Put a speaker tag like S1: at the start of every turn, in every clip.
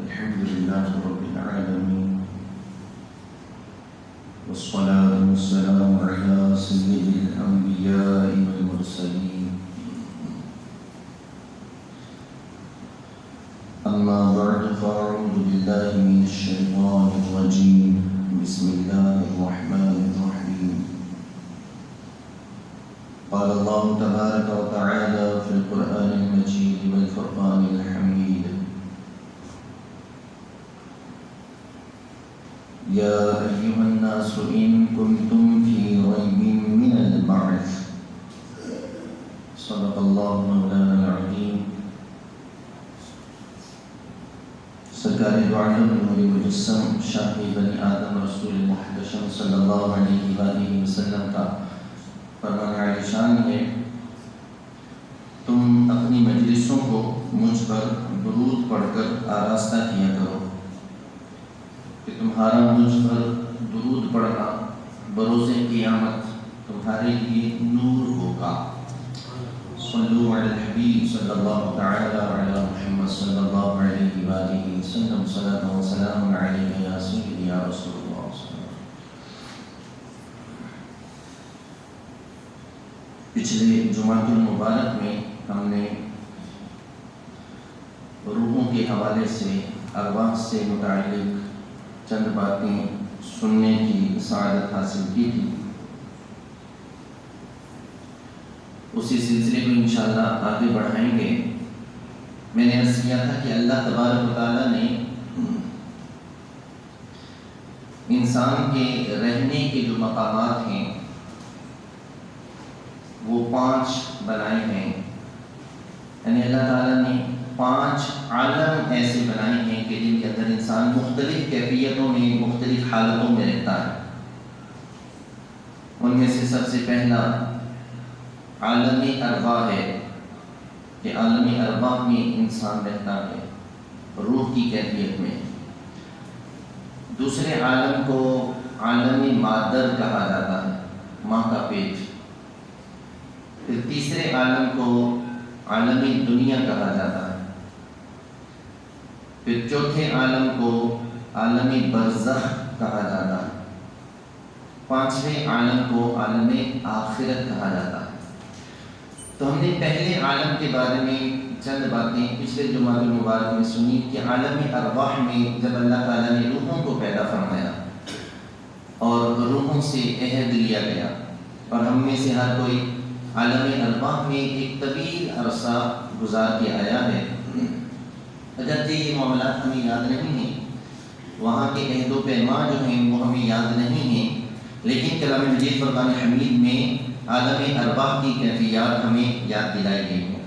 S1: الحمد لله رب العالمين والصلاة والسلام على سيد الأنبياء والمرسلين أما بعد فأعوذ بالله من الشيطان الرجيم بسم الله الرحمن الرحيم قال الله تبارك وتعالى في القرآن المجيد والفرقان الحميد يا أيها الناس إن كنتم في ريب من البعث صدق الله مولانا العظيم سرکار دو عالم نور مجسم شاہی بنی آدم رسول محتشم صلی اللہ علیہ وآلہ وسلم کا فرمان عالی شان ہے، تم اپنی مجلسوں کو مجھ پر درود پڑھ کر آراستہ کیا کرو کہ تمہارا مجھ پر درود پڑھنا بروز قیامت تمہارے لیے نور ہوگا۔ صلو علی الحبیب صلی اللہ تعالی علی محمد صلی اللہ علیہ وآلہ وسلم صلاۃ و سلام علیہ یا سیدی یا رسول اللہ۔ پچھلے جمعہ المبارک میں ہم نے روحوں کے حوالے سے ارواح سے متعلق چند باتیں سننے کی سعادت حاصل کی تھی۔ اسی سلسلے کو انشاءاللہ آگے بڑھائیں گے۔ میں نے عرض کیا تھا کہ اللہ تبارک و تعالیٰ نے انسان کے رہنے کے جو مقامات ہیں وہ 5 بنائے ہیں، یعنی اللہ تعالیٰ نے 5 عالم ایسے بنائے ہیں کہ جن کے اندر انسان مختلف کیفیتوں میں مختلف حالتوں میں رہتا ہے۔ ان میں سے سب سے پہلا عالم ارواح ہے کہ عالم ارواح میں انسان رہتا ہے روح کی کیفیت میں۔ دوسرے عالم کو عالم مادر کہا جاتا ہے، ماں کا پیٹ۔ پھر تیسرے عالم کو عالم دنیا کہا جاتا ہے۔ پھر چوتھے عالم کو عالم برزخ کہا جاتا ہے۔ 5ویں عالم کو عالم آخرت کہا جاتا ہے۔ تو ہم نے پہلے عالم کے بارے میں چند باتیں پچھلے جمعہ المبارک میں سنی کہ عالم ارواح میں جب اللہ تعالیٰ نے روحوں کو پیدا فرمایا اور روحوں سے عہد لیا گیا، اور ہم میں سے ہر کوئی عالم ارواح میں ایک طویل عرصہ گزار کے آیا ہے، اگرچہ یہ معاملات ہمیں یاد نہیں ہیں، وہاں کے عہد و پیمان جو ہیں وہ ہمیں یاد نہیں ہیں، لیکن کلام مجید فرقان حمید میں عالم ارواح کی کیفیات ہمیں یاد دلائی گئی ہیں۔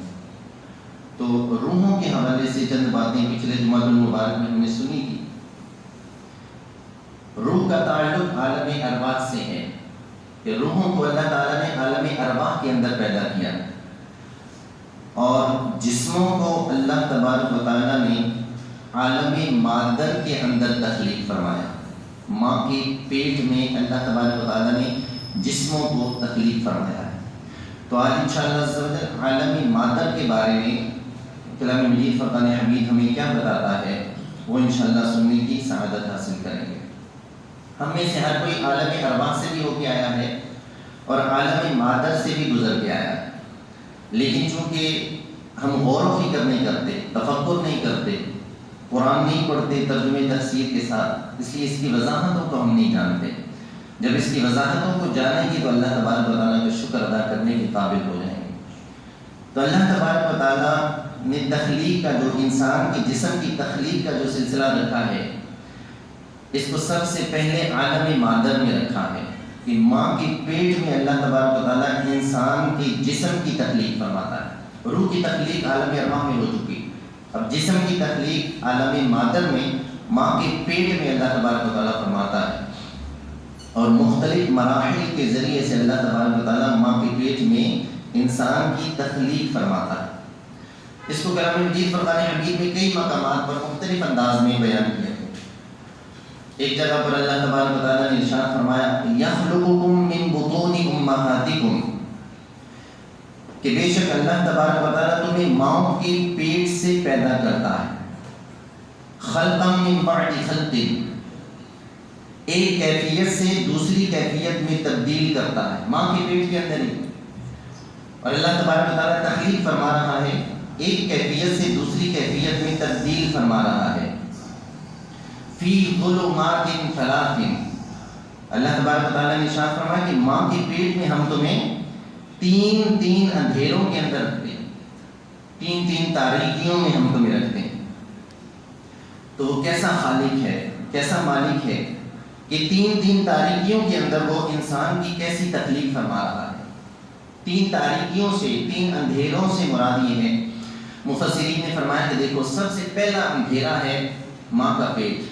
S1: تو روحوں کے حوالے سے چند باتیں پچھلے جمعہ المبارک میں ہم نے سنی تھی۔ روح کا تعلق عالم ارواح سے ہے کہ روحوں کو اللہ تعالیٰ نے عالم ارواح کے اندر پیدا کیا، اور جسموں کو اللہ تبارک و تعالیٰ نے عالم مادر کے اندر تخلیق فرمایا۔ ماں کے پیٹ میں اللہ تبارک و تعالیٰ نے جسموں کو تخلیق فرمایا ہے۔ تو آج انشاءاللہ عز و جل عالم مادر کے بارے میں کلام مجید فرقان حمید ہمیں کیا بتاتا ہے وہ انشاءاللہ سننے کی سعادت حاصل کریں گے۔ ہم میں سے ہر کوئی عالم ارواح سے بھی ہو کے آیا ہے اور عالم مادر سے بھی گزر کے آیا ہے، لیکن چونکہ ہم غور و فکر نہیں کرتے، تفکر نہیں کرتے، قرآن نہیں پڑھتے ترجمے تفسیر کے ساتھ، اس لیے اس کی وضاحتوں کو ہم نہیں جانتے۔ جب اس کی وضاحتوں کو جانیں گے تو اللہ تبارک و تعالیٰ کا شکر ادا کرنے کے قابل ہو جائیں گے۔ تو اللہ تبارک و تعالیٰ نے تخلیق کا جو انسان کے جسم کی تخلیق کا جو سلسلہ رکھا ہے، اس کو سب سے پہلے عالم مادر میں رکھا ہے کہ ماں کے پیٹ میں اللہ تبارک و تعالیٰ انسان کے جسم کی تخلیق فرماتا ہے۔ روح کی تخلیق عالم ارواح میں ہو چکی، اب جسم کی تخلیق عالم مادر میں ماں کے پیٹ میں اللہ تبارک و تعالیٰ فرماتا ہے، اور مختلف مراحل کے ذریعے سے اللہ تبارک و تعالیٰ ماں کے پیٹ میں انسان کی تخلیق فرماتا ہے۔ اس کو کلام مجید فرقان حمید میں کئی مقامات پر مختلف انداز میں بیان کیا ہے۔ ایک جگہ پر اللہ تبارک و تعالیٰ نے ارشاد فرمایا یخلقکم من بطون امہاتکم، کہ بے شک اللہ تبارک و تعالیٰ تمہیں ماؤں کے پیٹ سے پیدا کرتا ہے۔ خلقا من بعد خلق، ایک کیفیت سے دوسری کیفیت میں تبدیل کرتا ہے ماں کے پیٹ کے اندر ہی. اور اللہ تبارک و تعالیٰ تخلیق فرما رہا ہے، ایک کیفیت سے دوسری کیفیت میں تبدیل فرما رہا ہے. فی ظلمات ثلاث، اللہ تبارک و تعالیٰ نے ارشاد فرمایا کہ ماں کے پیٹ میں ہم تمہیں تین اندھیروں کے اندر رکھتے ہیں، تین تاریکیوں میں ہم تمہیں رکھتے ہیں. تو وہ کیسا خالق ہے، کیسا مالک ہے کہ تین تاریکیوں کے اندر وہ انسان کی کیسی تخلیق فرما رہا ہے. تین تاریکیوں سے، تین اندھیروں سے مراد یہ ہے، مفسرین نے فرمایا کہ دیکھو سب سے پہلا اندھیرا ہے ماں کا پیٹ،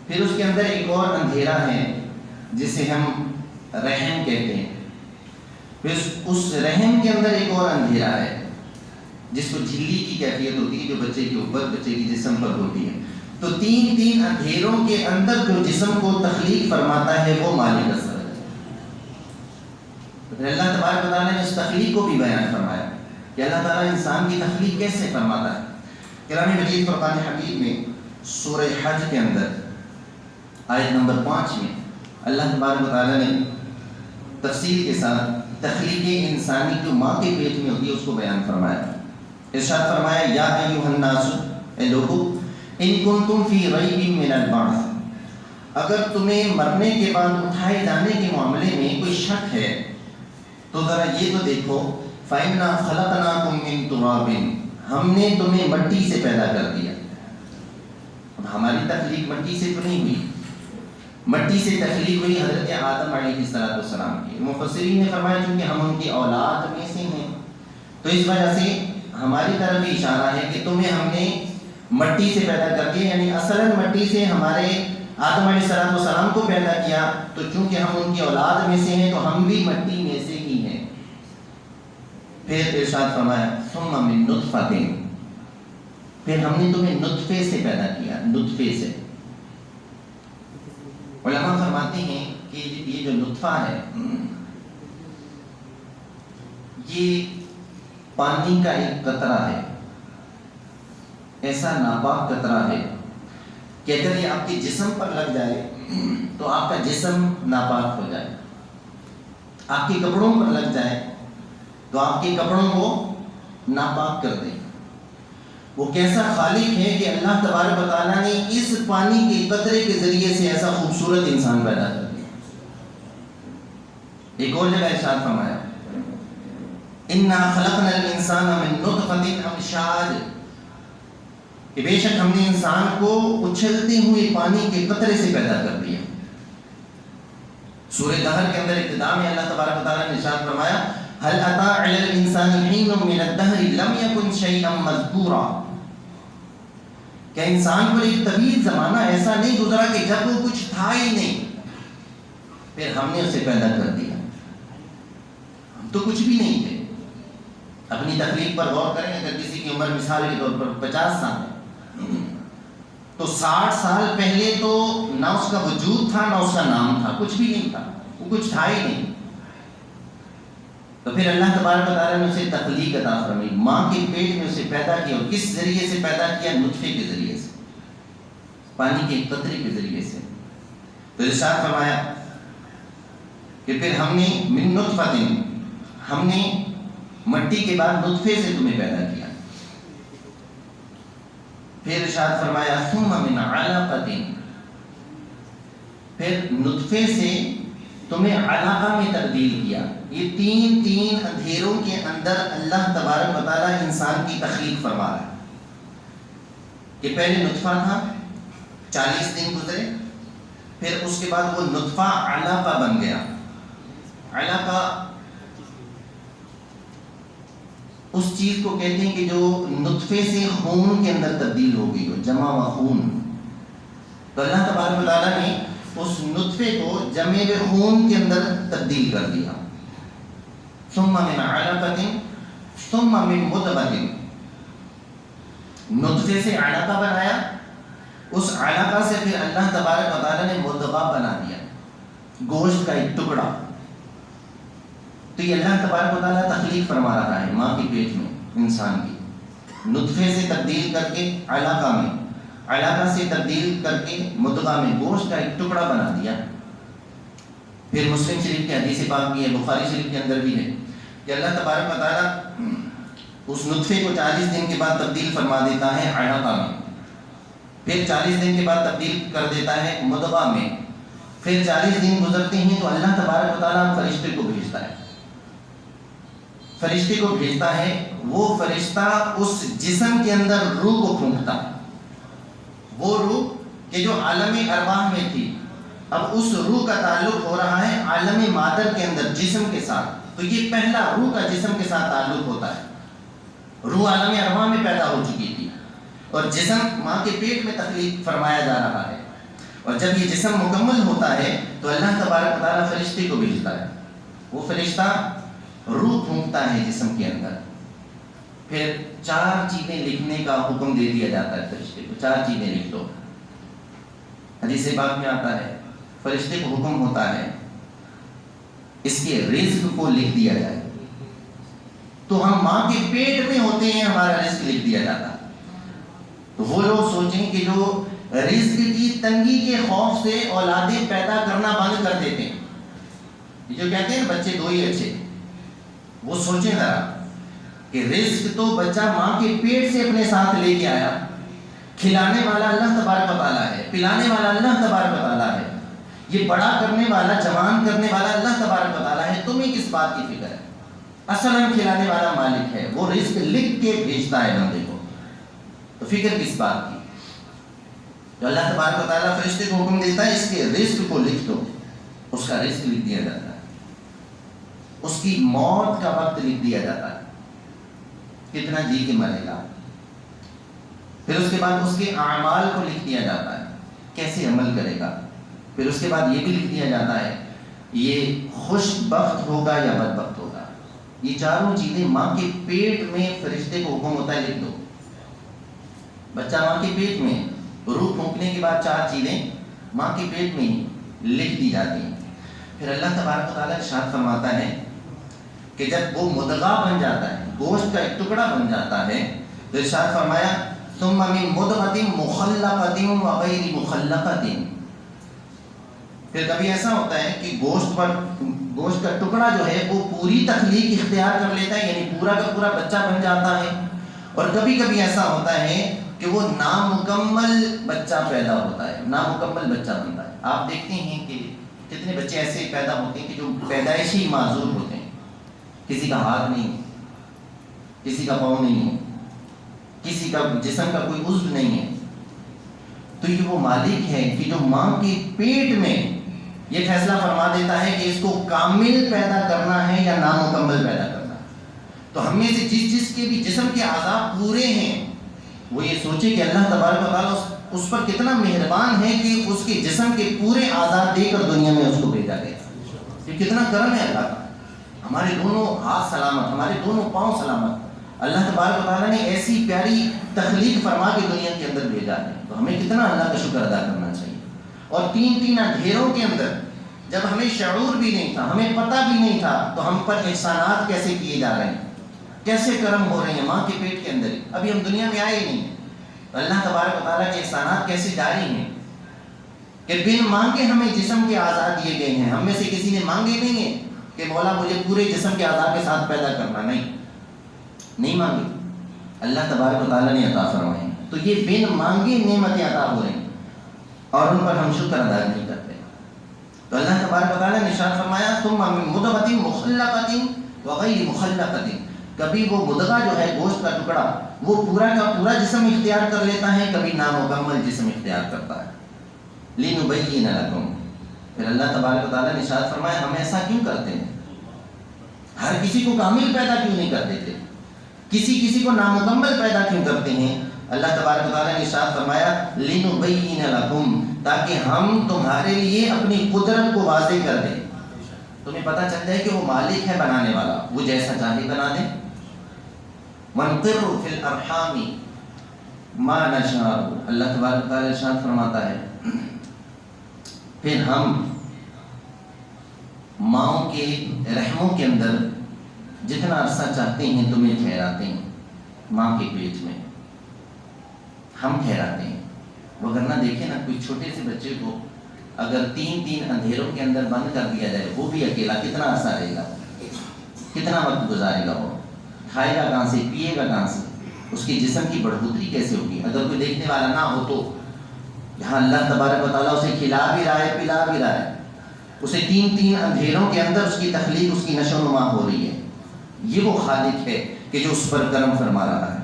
S1: پھر اس کے اندر ایک اور اندھیرا ہے جسے ہم رحم کہتے ہیں، پھر اس رحم کے اندر ایک اور اندھیرا ہے جس کو جھلی کی کیفیت ہوتی ہے، جو بچے کے اوپر، بچے کی جسم پر ہوتی ہے. تو تین اندھیروں کے اندر جو جسم کو تخلیق فرماتا ہے وہ مالک اثر ہے. پھر اللہ تبارک و تعالیٰ نے اس تخلیق کو بھی بیان فرمایا کہ اللہ تعالیٰ انسان کی تخلیق کیسے فرماتا ہے. کلام مجید فرقان حمید میں سورہ حج کے اندر آیت نمبر 5 میں اللہ تبارک و تعالیٰ نے تفصیل کے ساتھ تخلیق انسانی جو ماں کے پیٹ میں ہوتی ہے اس کو بیان فرمایا. ارشاد فرمایا یا ایھا الناس، اے لوگو، ان کنتم فی ریب من البعث، اگر تمہیں مرنے کے بعد اٹھائے جانے کے معاملے میں کوئی شک ہے تو ذرا یہ تو دیکھو، فإنا خلقناکم من تراب، ہم نے تمہیں مٹی سے پیدا کر دیا. اب ہماری تخلیق مٹی سے تو نہیں ہوئی، مٹی سے تخلیق ہوئی حضرت آدم علیہ السلام کی. مفسرین نے فرمایا چونکہ ہم ان کی اولاد میں سے ہیں تو اس وجہ سے ہماری طرف بھی اشارہ ہے کہ تمہیں ہم نے مٹی سے پیدا کر دیا، یعنی اصلاً مٹی سے ہمارے آدم علیہ السلام کو پیدا کیا، تو چونکہ ہم ان کی اولاد میں سے ہیں تو ہم بھی مٹی میں سے ہی ہیں. پھر ارشاد فرمایا ثم من نطفۃ، پھر ہم نے تمہیں نطفے سے پیدا کیا، نطفے سے. علماء فرماتے ہیں کہ یہ جو نطفہ ہے یہ پانی کا ایک قطرہ ہے، ایسا ناپاک قطرہ ہے کہ اگر یہ آپ کے جسم پر لگ جائے تو آپ کا جسم ناپاک ہو جائے، آپ کے کپڑوں پر لگ جائے تو آپ کے کپڑوں کو ناپاک کر دے. وہ کیسا خالق ہے کہ اللہ تبارک و تعالیٰ نے اس پانی کے قطرے کے ذریعے سے ایسا خوبصورت انسان پیدا کر دیا. ایک اور جگہ ارشاد فرمایا انا خلقنا الانسان من نطفۃ امشاج، کہ بے شک ہم نے انسان کو اچھلتے ہوئے پانی کے قطرے سے پیدا کر دیا. سورہ دہر کے اندر ابتدا میں اللہ تبارک و تعالیٰ نے ارشاد فرمایا هل اتى على الانسان حين من الدهر لم يكن شيئا مذكورا، کہ انسان پر ایک طویل زمانہ ایسا نہیں گزرا کہ جب وہ کچھ تھا ہی نہیں، پھر ہم نے اسے پیدا کر دیا. ہم تو کچھ بھی نہیں تھے. اپنی تخلیق پر غور کریں، اگر کسی کی عمر مثال کے طور پر 50 سال ہے تو 60 سال پہلے تو نہ اس کا وجود تھا نہ اس کا نام تھا، کچھ بھی نہیں تھا، وہ کچھ تھا ہی نہیں. تو پھر اللہ تبارک و تعالیٰ نے اسے تخلیق عطا فرمائی، ماں کے پیٹ میں اسے پیدا کیا. اور کس ذریعے سے پیدا کیا؟ نطفے کے ذریعے سے، پانی کے قطرے کے ذریعے سے. تو ارشاد فرمایا کہ پھر ہم نے من نطفۃ، ہم نے مٹی کے بعد نطفے سے تمہیں پیدا کیا. پھر ارشاد فرمایا ثم من علقۃ، پھر نطفے سے تمہیں علقہ میں تبدیل کیا. یہ تین اندھیروں کے اندر اللہ تبارک و تعالیٰ انسان کی تخلیق فرما رہا ہے کہ پہلے نطفہ تھا، 40 دن گزرے، پھر اس کے بعد وہ نطفہ علقہ بن گیا. علقہ اس چیز کو کہتے ہیں کہ جو نطفے سے خون کے اندر تبدیل ہو گئی ہو، جمع و خون. تو اللہ تبارک و تعالیٰ نے اس نطفے کو جمع و خون کے اندر تبدیل کر دیا. ثم من علقۃ ثم من مضغۃ، نطفے سے علقہ بنایا، اس علقہ سے پھر اللہ تبارک و تعالیٰ نے مضغہ بنا دیا، گوشت کا ایک ٹکڑا. تو یہ اللہ تبارک و تعالیٰ تخلیق فرما رہا ہے ماں کے پیٹ میں انسان کی، نطفے سے تبدیل کر کے علقہ میں، علاقہ سے تبدیل کر کے مضغہ میں گوشت کا ایک ٹکڑا بنا دیا. پھر مسلم شریف کی حدیث پاک بھی ہے، بخاری شریف کے اندر بھی ہے کہ اللہ تبارک و تعالیٰ اس نطفے کو 40 دن کے بعد تبدیل فرما دیتا ہے علقہ میں، پھر 40 دن کے بعد تبدیل کر دیتا ہے مضغہ میں، پھر 40 دن گزرتے ہیں تو اللہ تبارک و تعالیٰ فرشتے کو بھیجتا ہے. فرشتے کو بھیجتا ہے، وہ فرشتہ اس جسم کے اندر روح کو پھونکتا ہے. وہ روح کہ جو عالم ارواح میں تھی، اب اس روح کا تعلق ہو رہا ہے عالم مادر کے اندر جسم کے ساتھ. تو یہ پہلا روح کا جسم کے ساتھ تعلق ہوتا ہے. روح عالم ارواح میں پیدا ہو چکی تھی اور جسم ماں کے پیٹ میں تخلیق فرمایا جا رہا ہے. اور جب یہ جسم مکمل ہوتا ہے تو اللہ تبارک و تعالیٰ فرشتے کو بھیجتا ہے. وہ فرشتہ روح پھونکتا ہے جسم کے اندر. پھر 4 چیزیں لکھنے کا حکم دے دیا جاتا ہے فرشتے کو. 4 چیزیں لکھ دو. حدیث پاک میں آتا ہے فرشتے کو حکم ہوتا ہے اس کے رزق کو لکھ دیا جائے. تو ہم ماں کے پیٹ میں ہوتے ہیں، ہمارا رزق لکھ دیا جاتا. تو وہ لوگ سوچیں کہ جو رزق کی تنگی کے خوف سے اولادیں پیدا کرنا بند کر دیتے ہیں، جو کہتے ہیں بچے 2 ہی اچھے، وہ سوچیں ذرا کہ رزق تو بچہ ماں کے پیٹ سے اپنے ساتھ لے کے آیا. کھلانے والا اللہ تبارک و تعالیٰ ہے، پلانے والا اللہ تبارک و تعالیٰ ہے، یہ بڑا کرنے والا جوان کرنے والا اللہ تبارک و تعالیٰ ہے. تمہیں کس بات کی فکر ہے؟ اصل ہم کھلانے والا مالک ہے، وہ رزق لکھ کے بھیجتا ہے بندے کو. تو فکر کس بات کی؟ تو اللہ تبارک و تعالیٰ فرشتے کو حکم دیتا ہے اس کے رزق کو لکھ دو. اس کا رزق لکھ دیا جاتا ہے، اس کی موت کا وقت لکھ دیا جاتا ہے، کتنا جی کے مرے گا. پھر اس کے بعد اس کے اعمال کو لکھ دیا جاتا ہے، کیسے عمل کرے گا. پھر اس کے بعد یہ بھی لکھ دیا جاتا ہے یہ خوش بخت ہوگا یا بدبخت ہوگا. یہ 4 چیزیں ماں کے پیٹ میں فرشتے کو حکم ہوتا ہے لکھ دو. بچہ ماں کے پیٹ میں روح پھونکنے کے بعد 4 چیزیں ماں کے پیٹ میں لکھ دی جاتی ہیں. پھر اللہ تبارک و تعالیٰ ارشاد فرماتا ہے کہ جب وہ مضغہ بن جاتا ہے، گوشت کا ایک ٹکڑا بن جاتا ہے، تو ارشاد فرمایا ثم من مضغۃ مخلقۃ وغیر مخلقۃ. پھر کبھی ایسا ہوتا ہے کہ گوشت کا ٹکڑا جو ہے وہ پوری تخلیق اختیار کر لیتا ہے، یعنی پورا کا پورا بچہ بن جاتا ہے. اور کبھی کبھی ایسا ہوتا ہے کہ وہ نامکمل بچہ پیدا ہوتا ہے، نامکمل بچہ بنتا ہے. آپ دیکھتے ہیں کہ کتنے بچے ایسے پیدا ہوتے ہیں کہ جو پیدائشی معذور ہوتے ہیں، کسی کا ہاتھ نہیں، کسی کا پاؤں نہیں ہے، کسی کا جسم کا کوئی عضو نہیں ہے. تو یہ وہ مالک ہے کہ جو ماں کے پیٹ میں یہ فیصلہ فرما دیتا ہے کہ اس کو کامل پیدا کرنا ہے یا نامکمل پیدا کرنا ہے. تو ہم میں سے جس کے بھی جسم کے اعضاء پورے ہیں وہ یہ سوچے کہ اللہ تبارک و تعالیٰ اس پر کتنا مہربان ہے کہ اس کے جسم کے پورے اعضاء دے کر دنیا میں اس کو بھیجا گیا. یہ کتنا کرم ہے اللہ کا. ہمارے دونوں ہاتھ سلامت، ہمارے دونوں پاؤں سلامت. اللہ تبارک و تعالیٰ نے ایسی پیاری تخلیق فرما کے دنیا کے اندر بھیجا ہے. تو ہمیں کتنا اللہ کا شکر ادا کرنا چاہیے. اور 3 اندھیروں کے اندر جب ہمیں شعور بھی نہیں تھا، ہمیں پتہ بھی نہیں تھا، تو ہم پر احسانات کیسے کیے جا رہے ہیں، کیسے کرم ہو رہے ہیں ماں کے پیٹ کے اندر ہی. ابھی ہم دنیا میں آئے ہی نہیں ہیں. تو اللہ تبارک و تعالیٰ کے احسانات کیسے جاری ہیں کہ بن مانگے ہمیں جسم کے اعضاء دیے گئے ہیں. ہم میں سے کسی نے مانگے نہیں ہیں کہ مولا مجھے پورے جسم کے اعضاء کے ساتھ پیدا کرنا، نہیں مانگے. اللہ تبارک و تعالیٰ نے عطا فرمائے. تو یہ بن مانگے نعمتیں عطا ہو رہی ہیں اور ان پر ہم شکر ادا نہیں کرتے. تو اللہ تبارک و تعالیٰ نے ارشاد فرمایا ثم من مضغۃ مخلقۃ وغیر مخلقۃ. کبھی وہ مضغہ جو ہے گوشت کا ٹکڑا وہ پورا کا پورا جسم اختیار کر لیتا ہے، کبھی نامکمل جسم اختیار کرتا ہے. لنبین لکم. پھر اللہ تبارک و تعالیٰ نے ارشاد فرمایا ہم ایسا کیوں کرتے ہیں؟ ہر کسی کو کامل پیدا کیوں نہیں کر دیتے؟ کسی کو نامکمل پیدا کیوں کرتے ہیں؟ اللہ تبارک و تعالیٰ نے ارشاد فرمایا لنبین لکم، تاکہ ہم تمہارے لیے اپنی قدرت کو واضح کر دیں. تمہیں پتہ چل جائے کہ وہ مالک ہے بنانے والا، وہ جیسا چاہے بنا دے. وَنْقِرُّ فِي الْأَرْحَامِ مَا نَشَاءُ. اللہ تبارک و تعالیٰ ارشاد فرماتا ہے پھر ہم ماؤں کے رحموں کے اندر جتنا عرصہ چاہتے ہیں تمہیں ٹھہراتے ہیں. ماں کے پیٹ میں ہم ٹھہراتے ہیں. وگرنہ دیکھیں نا، کوئی چھوٹے سے بچے کو اگر 3 اندھیروں کے اندر بند کر دیا جائے، وہ بھی اکیلا، کتنا عرصہ رہے گا، کتنا وقت گزارے گا، وہ کھائے گا کہاں سے، پیے گا کہاں سے، اس کے جسم کی بڑھوتری کیسے ہوگی؟ اگر کوئی دیکھنے والا نہ ہو تو یہاں اللہ تبارک و تعالیٰ اسے کھلا بھی رہا ہے، پلا بھی رہا ہے، اسے 3 اندھیروں کے اندر اس کی تخلیق، اس کی نشو و نما ہو رہی ہے۔ یہ وہ خالق ہے کہ جو اس پر کرم فرما رہا ہے۔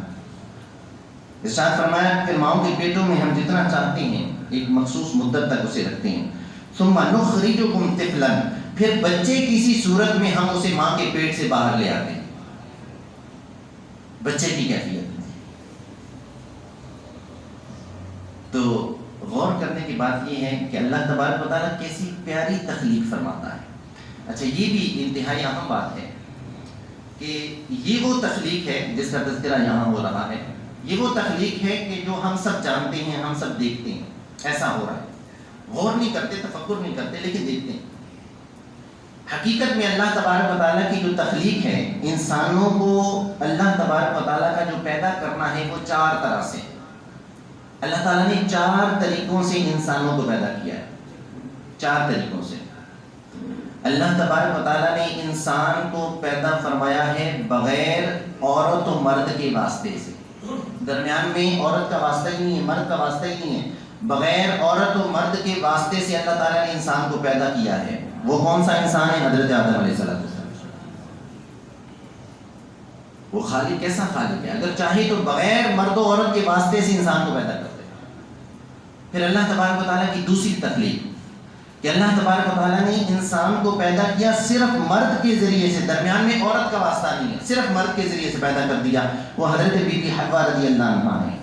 S1: ارشاد فرمایا پھر ماؤں کے پیٹوں میں ہم جتنا چاہتے ہیں ایک مخصوص مدت تک اسے رکھتے ہیں، ثم نخرجکم طفلا، پھر بچے کسی صورت میں ہم اسے ماں کے پیٹ سے باہر لے آتے ہیں۔ بچے کی کیفیت تو غور کرنے کی بات یہ ہے کہ اللہ تبارک و تعالیٰ کیسی پیاری تخلیق فرماتا ہے۔ اچھا، یہ بھی انتہائی اہم بات ہے کہ یہ وہ تخلیق ہے جس کا تذکرہ یہاں ہو رہا ہے، یہ وہ تخلیق ہے کہ جو ہم سب جانتے ہیں، ہم سب دیکھتے ہیں، ایسا ہو رہا ہے، غور نہیں کرتے، تفکر نہیں کرتے، لیکن دیکھتے ہیں۔ حقیقت میں اللہ تبارک و تعالیٰ کی جو تخلیق ہے، انسانوں کو اللہ تبارک و تعالیٰ کا جو پیدا کرنا ہے وہ 4 طرح سے، اللہ تعالیٰ نے 4 طریقوں سے انسانوں کو پیدا کیا ہے۔ 4 طریقوں سے اللہ تبارک و تعالیٰ نے انسان کو پیدا فرمایا ہے، بغیر عورت و مرد کے واسطے سے، درمیان میں عورت کا واسطہ ہی نہیں ہے، مرد کا واسطہ ہی نہیں ہے، بغیر عورت و مرد کے واسطے سے اللہ تعالیٰ نے انسان کو پیدا کیا ہے۔ وہ کون سا انسان ہے؟ حضرت آدم علیہ السلام۔ وہ خالق کیسا خالق ہے، اگر چاہے تو بغیر مرد و عورت کے واسطے سے انسان کو پیدا کرتے۔ پھر اللہ تبارک و تعالیٰ کی دوسری تخلیق کہ اللہ تبارک و تعالیٰ نے انسان کو پیدا کیا صرف مرد کے ذریعے سے، درمیان میں عورت کا واسطہ نہیں ہے، صرف مرد کے ذریعے سے پیدا کر دیا۔ وہ حضرت بی بی حوا رضی اللہ عنہا ہے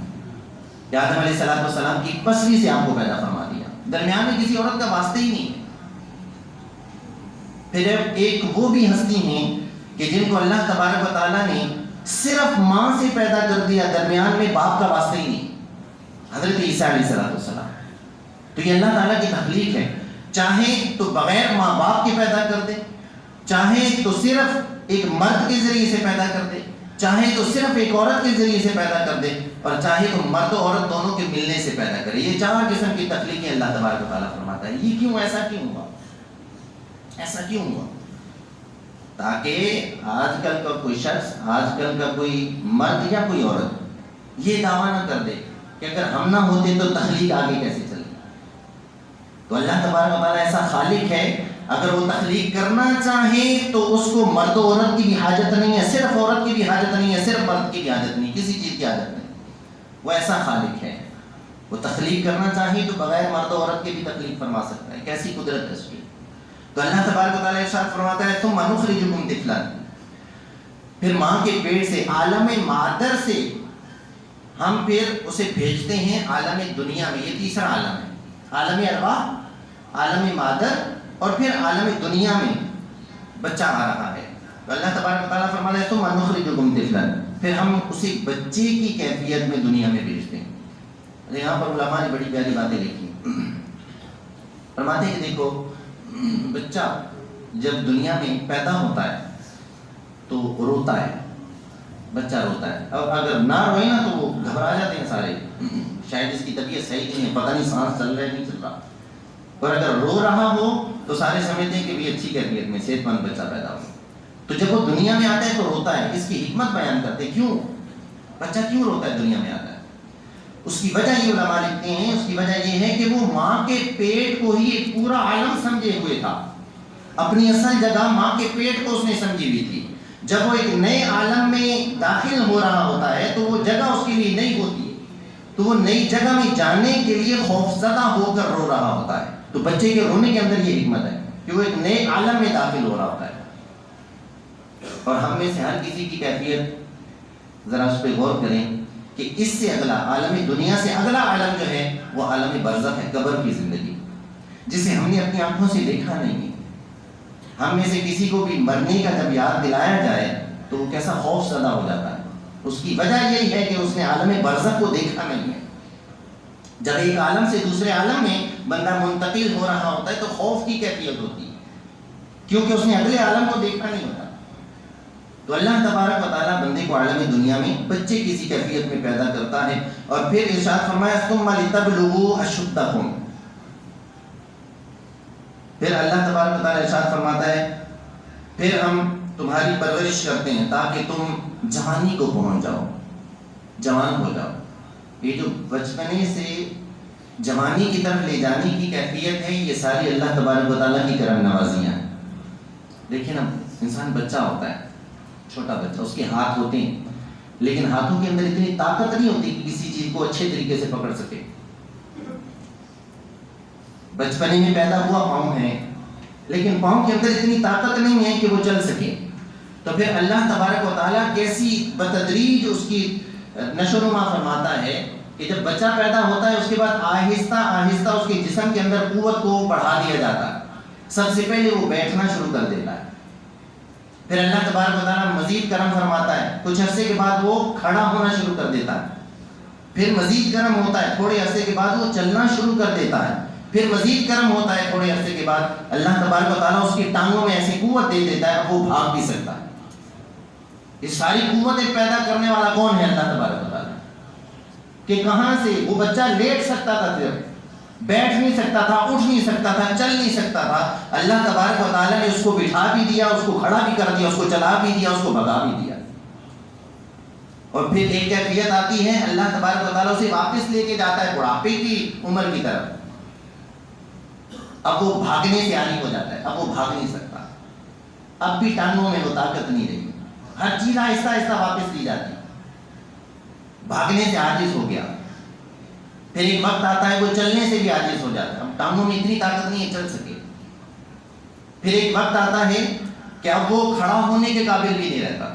S1: کہ آدم علیہ السلام کی پسلی سے آپ کو پیدا فرما دیا، درمیان میں کسی عورت کا واسطہ ہی نہیں ہے۔ پھر ایک وہ بھی ہستی ہیں کہ جن کو اللہ تبارک و تعالیٰ نے صرف ماں سے پیدا کر دیا، درمیان میں باپ کا واسطہ ہی نہیں، حضرت عیسیٰ علیہ السلام۔ تو یہ اللہ تعالیٰ کی تخلیق ہے، چاہے تو بغیر ماں باپ کے پیدا کر دے، چاہے تو صرف ایک مرد کے ذریعے سے پیدا کر دے، چاہے تو صرف ایک عورت کے ذریعے سے پیدا کر دے، اور چاہے تو مرد و عورت دونوں کے ملنے سے پیدا کرے۔ یہ 4 قسم کی تخلیقیں اللہ تبارک و تعالیٰ فرماتا ہے۔ یہ کیوں؟ ایسا کیوں ہوا؟ ایسا کیوں ہوا؟ تاکہ آج کل کا کوئی شخص، آج کل کا کوئی مرد یا کوئی عورت یہ دعویٰ نہ کر دے کہ اگر ہم نہ ہوتے تو تخلیق آگے کیسے چلے۔ تو اللہ تبارک و تعالیٰ ایسا خالق ہے، اگر وہ تخلیق کرنا چاہے تو اس کو مرد و عورت کی بھی حاجت نہیں ہے، صرف عورت کی بھی حاجت نہیں ہے، صرف مرد کی بھی حاجت نہیں، کسی چیز کی حاجت نہیں۔ وہ ایسا خالق ہے، وہ تخلیق کرنا چاہے تو بغیر مرد و عورت کے بھی تخلیق فرما سکتا ہے۔ کیسی قدرت ہے اس کی۔ تو اللہ تبارک و تعالیٰ ارشاد فرماتا ہے ثم نخرجکم طفلا، پھر ماں کے پیٹ سے، عالم مادر سے ہم پھر اسے بھیجتے ہیں عالم دنیا میں۔ یہ تیسرا عالم ہے، عالم ارواح، عالم مادر، اور پھر عالم دنیا میں بچہ آ رہا ہے۔ تو اللہ تبارک و تعالیٰ فرماتا ہے ثم نخرجکم طفلا، پھر ہم اسے بچے کی کیفیت میں دنیا میں بھیجتے ہیں۔ یہاں پر علماء نے بڑی پیاری باتیں لکھی، فرماتے ہیں کہ دیکھو بچہ جب دنیا میں پیدا ہوتا ہے تو روتا ہے، بچہ روتا ہے، اور اگر نہ روئے نا تو وہ گھبرا جاتے ہیں سارے، شاید اس کی طبیعت صحیح نہیں ہے، پتہ نہیں سانس چل رہا ہے نہیں چل رہا، اور اگر رو رہا ہو تو سارے سمجھتے ہیں کہ بھی اچھی کیفیت میں صحت مند بچہ پیدا ہو۔ تو جب وہ دنیا میں آتا ہے تو روتا ہے، اس کی حکمت بیان کرتے ہیں، کیوں بچہ کیوں روتا ہے دنیا میں آتا ہے۔ اس کی وجہ یہ علماء لکھتے ہیں، اس کی وجہ یہ ہے کہ وہ ماں کے پیٹ کو ہی ایک پورا عالم سمجھے ہوئے تھا، اپنی اصل جگہ ماں کے پیٹ کو اس نے سمجھی ہوئی تھی۔ جب وہ ایک نئے عالم میں داخل ہو رہا ہوتا ہے تو وہ جگہ اس کے لیے نئی ہوتی ہے، تو وہ نئی جگہ میں جانے کے لیے خوفزدہ ہو کر رو رہا ہوتا ہے۔ تو بچے کے رونے کے اندر یہ حکمت ہے کہ وہ ایک نئے عالم میں داخل ہو رہا ہوتا ہے۔ اور ہم میں سے ہر کسی کی کیفیت ذرا اس پہ غور کریں کہ اس سے اگلا عالم دنیا سے اگلا عالم جو ہے وہ عالم برزخ ہے، قبر کی زندگی، جسے ہم نے اپنی آنکھوں سے دیکھا نہیں ہے۔ ہم میں سے کسی کو بھی مرنے کا جب یاد دلایا جائے تو وہ کیسا خوف زدہ ہو جاتا ہے۔ اس کی وجہ یہی ہے کہ اس نے عالم برزخ کو دیکھا نہیں ہے۔ جب ایک عالم سے دوسرے عالم میں بندہ منتقل ہو رہا ہوتا ہے تو خوف کی کیفیت ہوتی ہے، کیونکہ اس نے اگلے عالم کو دیکھا نہیں ہوتا۔ تو اللہ تبارک و تعالیٰ بندے کو عالم دنیا میں بچے کسی کیفیت میں پیدا کرتا ہے، اور پھر ارشاد فرمایا ثم لتبلغوا اشدکم، پھر اللہ تبارک و تعالیٰ ارشاد فرماتا ہے پھر ہم تمہاری پرورش کرتے ہیں تاکہ تم جوانی کو پہنچ جاؤ، جوان ہو جاؤ۔ یہ جو بچپنے سے جوانی کی طرف لے جانے کی کیفیت ہے، یہ ساری اللہ تبارک و تعالیٰ کی کرم نوازیاں ہیں۔ دیکھیں نا، انسان بچہ ہوتا ہے، چھوٹا بچہ، اس کے ہاتھ ہوتے ہیں، لیکن ہاتھوں کے اندر اتنی طاقت نہیں ہوتی کہ کسی چیز کو اچھے طریقے سے پکڑ سکے۔ بچپنے میں پیدا ہوا پاؤں ہے، لیکن پاؤں کے اندر اتنی طاقت نہیں ہے کہ وہ چل سکے۔ تو پھر اللہ تبارک و تعالیٰ کیسی بتدریج اس کی نشو و نما فرماتا ہے کہ جب بچہ پیدا ہوتا ہے اس کے بعد آہستہ آہستہ اس کے جسم کے اندر قوت کو بڑھا دیا جاتا ہے۔ سب سے پہلے وہ بیٹھنا شروع کر دیتا ہے، پھر اللہ تبارک و تعالیٰ مزید کرم فرماتا ہے، کچھ عرصے کے بعد وہ کھڑا ہونا شروع کر دیتا ہے، پھر مزید کرم ہوتا ہے، تھوڑے عرصے کے بعد وہ چلنا شروع کر دیتا ہے، پھر مزید کرم ہوتا ہے، تھوڑے عرصے کے بعد اللہ تبارک و تعالیٰ اس کی ٹانگوں میں ایسی قوت دے دیتا ہے اب وہ بھاگ بھی سکتا ہے۔ یہ ساری قوتیں پیدا کرنے والا کون ہے؟ اللہ تبارک و تعالیٰ۔ کہ کہاں سے وہ بچہ لیٹ سکتا تھا، پھر بیٹھ نہیں سکتا تھا، اٹھ نہیں سکتا تھا، چل نہیں سکتا تھا، اللہ تبارک و تعالیٰ نے اس کو بٹھا بھی دیا، اس کو کھڑا بھی کر دیا، اس کو چلا بھی دیا، اس کو بھگا بھی دیا۔ اور پھر ایک کیفیت آتی ہے، اللہ تبارک و تعالیٰ اسے واپس لے کے جاتا ہے بڑھاپے کی عمر کی طرف۔ اب وہ بھاگنے سے عاجز ہو جاتا ہے، اب وہ بھاگ نہیں سکتا، اب بھی ٹانگوں میں وہ طاقت نہیں رہی، ہر چیز آہستہ آہستہ واپس لی جاتی، بھاگنے سے عاجز ہو گیا۔ پھر ایک وقت آتا ہے وہ چلنے سے بھی عاجز ہو جاتا ہے، اب ٹانگوں میں اتنی طاقت نہیں ہے چل سکے۔ پھر ایک وقت آتا ہے کہ اب وہ کھڑا ہونے کے قابل بھی نہیں رہتا،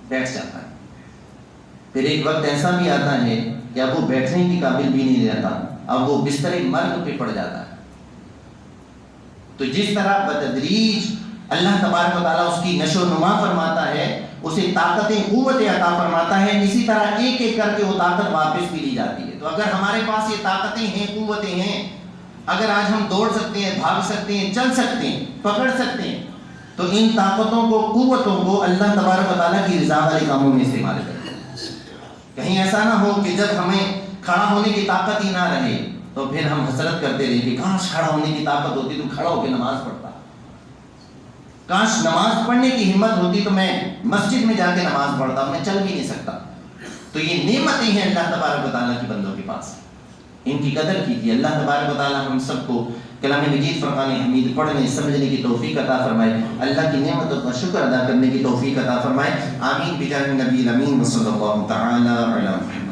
S1: بیٹھ جاتا ہے۔ پھر ایک وقت ایسا بھی آتا ہے کہ اب وہ بیٹھنے کے قابل بھی نہیں رہتا، اب وہ بستر مرگ پہ پڑ جاتا ہے۔ تو جس طرح بتدریج اللہ تبارک و تعالیٰ اس کی نشو و نما فرماتا ہے، اسے طاقتیں قوتیں عطا فرماتا ہے، اسی طرح ایک ایک کر کے وہ طاقت واپس بھی لی جاتی ہے۔ تو اگر ہمارے پاس یہ طاقتیں ہیں، قوتیں ہیں، اگر آج ہم دوڑ سکتے ہیں، بھاگ سکتے ہیں، چل سکتے ہیں، پکڑ سکتے ہیں، تو ان طاقتوں کو، قوتوں کو اللہ تبارک و تعالیٰ کی رضا والے کاموں میں استعمال کریں۔ کہیں ایسا نہ ہو کہ جب ہمیں کھڑا ہونے کی طاقت ہی نہ رہے تو پھر ہم حسرت کرتے رہے کہ کاش کھڑا ہونے کی طاقت ہوتی تو کھڑا ہو کے نماز پڑھتا، کاش نماز پڑھنے کی ہمت ہوتی تو میں مسجد میں جا کے نماز پڑھتا، میں چل بھی نہیں سکتا۔ تو یہ نعمتیں ہیں اللہ تبارک و تعالیٰ کی بندوں کے پاس، ان کی قدر کیجیے۔ اللہ تبارک و تعالیٰ ہم سب کو کلام مجید فرقان حمید پڑھنے سمجھنے کی توفیق عطا فرمائے، اللہ کی نعمتوں کا شکر ادا کرنے کی توفیق عطا فرمائے۔ آمین بجاہ نبی الامین وصلی اللہ تعالی علی محمد۔